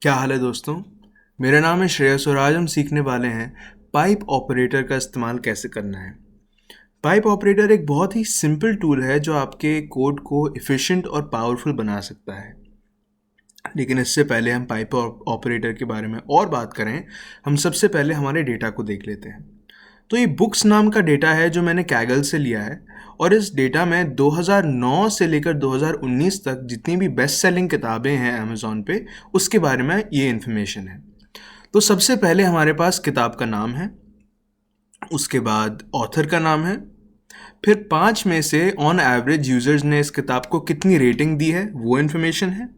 क्या हाल है दोस्तों। मेरा नाम है श्रेयस और आज हम सीखने वाले हैं पाइप ऑपरेटर का इस्तेमाल कैसे करना है। पाइप ऑपरेटर एक बहुत ही सिंपल टूल है जो आपके कोड को एफिशिएंट और पावरफुल बना सकता है। लेकिन इससे पहले हम पाइप ऑपरेटर के बारे में और बात करें, हम सबसे पहले हमारे डेटा को देख लेते हैं। तो ये बुक्स नाम का डेटा है जो मैंने कैगल से लिया है और इस डेटा में 2009 से लेकर 2019 तक जितनी भी बेस्ट सेलिंग किताबें हैं अमेज़ॉन पे, उसके बारे में ये इन्फॉर्मेशन है। तो सबसे पहले हमारे पास किताब का नाम है, उसके बाद ऑथर का नाम है, फिर 5 में से ऑन एवरेज यूज़र्स ने इस किताब को कितनी रेटिंग दी है वो इन्फॉर्मेशन है,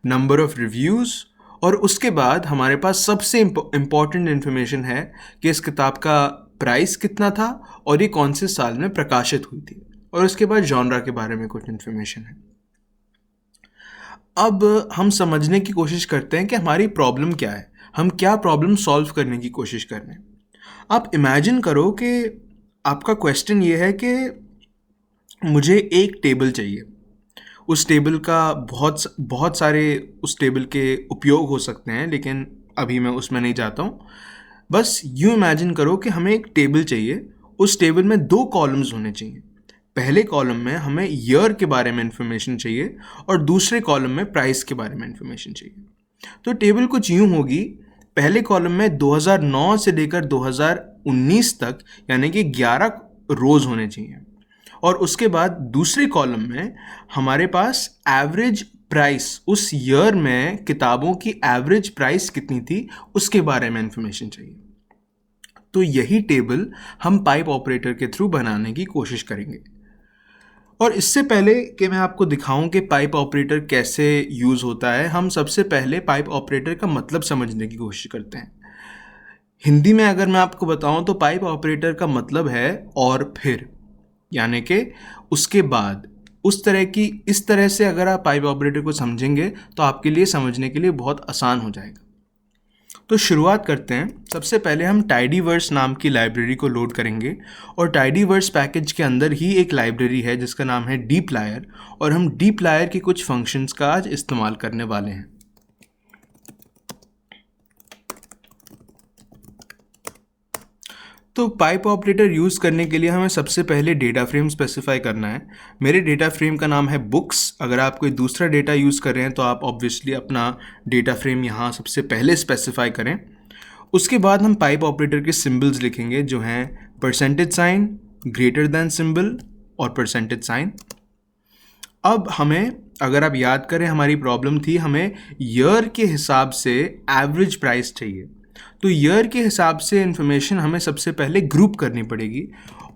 नंबर ऑफ़ रिव्यूज़, और उसके बाद हमारे पास सबसे इम्पॉर्टेंट इन्फॉर्मेशन है कि इस किताब का प्राइस कितना था और ये कौन से साल में प्रकाशित हुई थी, और उसके बाद जॉनरा के बारे में कुछ इन्फॉर्मेशन है। अब हम समझने की कोशिश करते हैं कि हमारी प्रॉब्लम क्या है, हम क्या प्रॉब्लम सॉल्व करने की कोशिश कर रहे हैं। आप इमेजिन करो कि आपका क्वेश्चन ये है कि मुझे एक टेबल चाहिए, उस टेबल का बहुत सारे उस टेबल के उपयोग हो सकते हैं, लेकिन अभी मैं उसमें नहीं जाता हूँ। बस यूँ इमेजिन करो कि हमें एक टेबल चाहिए, उस टेबल में 2 कॉलम्स होने चाहिए। पहले कॉलम में हमें ईयर के बारे में इंफॉर्मेशन चाहिए और दूसरे कॉलम में प्राइस के बारे में इंफॉर्मेशन चाहिए। तो टेबल कुछ यूँ होगी, पहले कॉलम में 2009 से लेकर 2019 तक यानी कि 11 रोज़ होने चाहिए, और उसके बाद दूसरे कॉलम में हमारे पास एवरेज प्राइस, उस ईयर में किताबों की एवरेज प्राइस कितनी थी उसके बारे में इंफॉर्मेशन चाहिए। तो यही टेबल हम पाइप ऑपरेटर के थ्रू बनाने की कोशिश करेंगे। और इससे पहले कि मैं आपको दिखाऊं कि पाइप ऑपरेटर कैसे यूज़ होता है, हम सबसे पहले पाइप ऑपरेटर का मतलब समझने की कोशिश करते हैं। हिंदी में अगर मैं आपको बताऊं तो पाइप ऑपरेटर का मतलब है और फिर, यानी कि उसके बाद। इस तरह से अगर आप पाइप ऑपरेटर को समझेंगे तो आपके लिए समझने के लिए बहुत आसान हो जाएगा। तो शुरुआत करते हैं। सबसे पहले हम टाइडीवर्स नाम की लाइब्रेरी को लोड करेंगे, और टाइडीवर्स पैकेज के अंदर ही एक लाइब्रेरी है जिसका नाम है डीप्लायर, और हम डीप्लायर के कुछ फंक्शंस का आज इस्तेमाल करने वाले हैं। तो पाइप ऑपरेटर यूज़ करने के लिए हमें सबसे पहले डेटा फ्रेम स्पेसिफाई करना है। मेरे डेटा फ्रेम का नाम है बुक्स। अगर आप कोई दूसरा डेटा यूज़ कर रहे हैं तो आप ऑब्वियसली अपना डेटा फ्रेम यहाँ सबसे पहले स्पेसिफाई करें। उसके बाद हम पाइप ऑपरेटर के सिंबल्स लिखेंगे जो हैं percentage sign, greater than symbol और परसेंटेज साइन। अब हमें, अगर आप याद करें, हमारी प्रॉब्लम थी हमें ईयर के हिसाब से एवरेज प्राइस चाहिए। तो ईयर के हिसाब से इंफॉर्मेशन हमें सबसे पहले ग्रुप करनी पड़ेगी,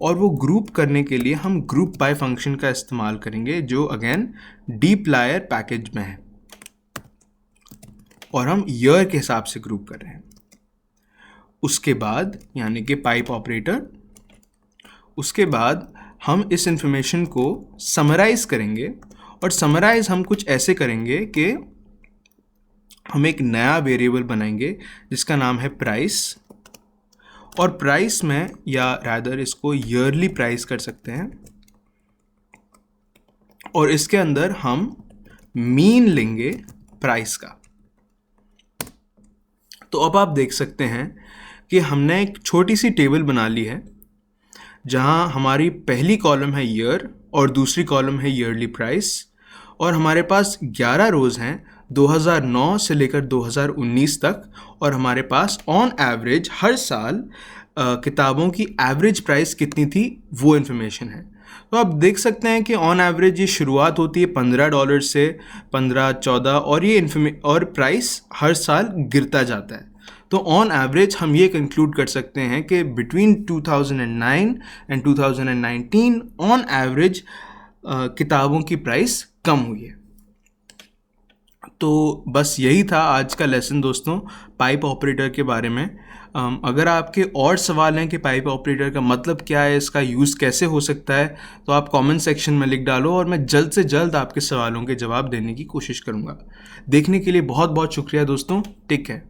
और वो ग्रुप करने के लिए हम ग्रुप बाय फंक्शन का इस्तेमाल करेंगे जो अगेन डीप्लायर पैकेज में है, और हम ईयर के हिसाब से ग्रुप कर रहे हैं। उसके बाद यानी कि पाइप ऑपरेटर, उसके बाद हम इस इंफॉर्मेशन को समराइज़ करेंगे, और समराइज़ हम कुछ ऐसे करेंगे कि हम एक नया वेरिएबल बनाएंगे जिसका नाम है प्राइस, और प्राइस में, या रादर इसको ईयरली प्राइस कर सकते हैं, और इसके अंदर हम मीन लेंगे प्राइस का। तो अब आप देख सकते हैं कि हमने एक छोटी सी टेबल बना ली है जहां हमारी पहली कॉलम है ईयर और दूसरी कॉलम है ईयरली प्राइस, और हमारे पास 11 रोज़ हैं 2009 से लेकर 2019 तक, और हमारे पास ऑन एवरेज हर साल किताबों की एवरेज प्राइस कितनी थी वो इन्फॉर्मेशन है। तो आप देख सकते हैं कि ऑन एवरेज ये शुरुआत होती है $15 से 15-14, और ये और प्राइस हर साल गिरता जाता है। तो ऑन एवरेज हम ये कंक्लूड कर सकते हैं कि बिटवीन 2009 एंड 2019 ऑन एवरेज किताबों की प्राइस कम हुई है। तो बस यही था आज का लेसन दोस्तों पाइप ऑपरेटर के बारे में। अगर आपके और सवाल हैं कि पाइप ऑपरेटर का मतलब क्या है, इसका यूज़ कैसे हो सकता है, तो आप कमेंट सेक्शन में लिख डालो और मैं जल्द से जल्द आपके सवालों के जवाब देने की कोशिश करूँगा। देखने के लिए बहुत बहुत शुक्रिया दोस्तों। Take care.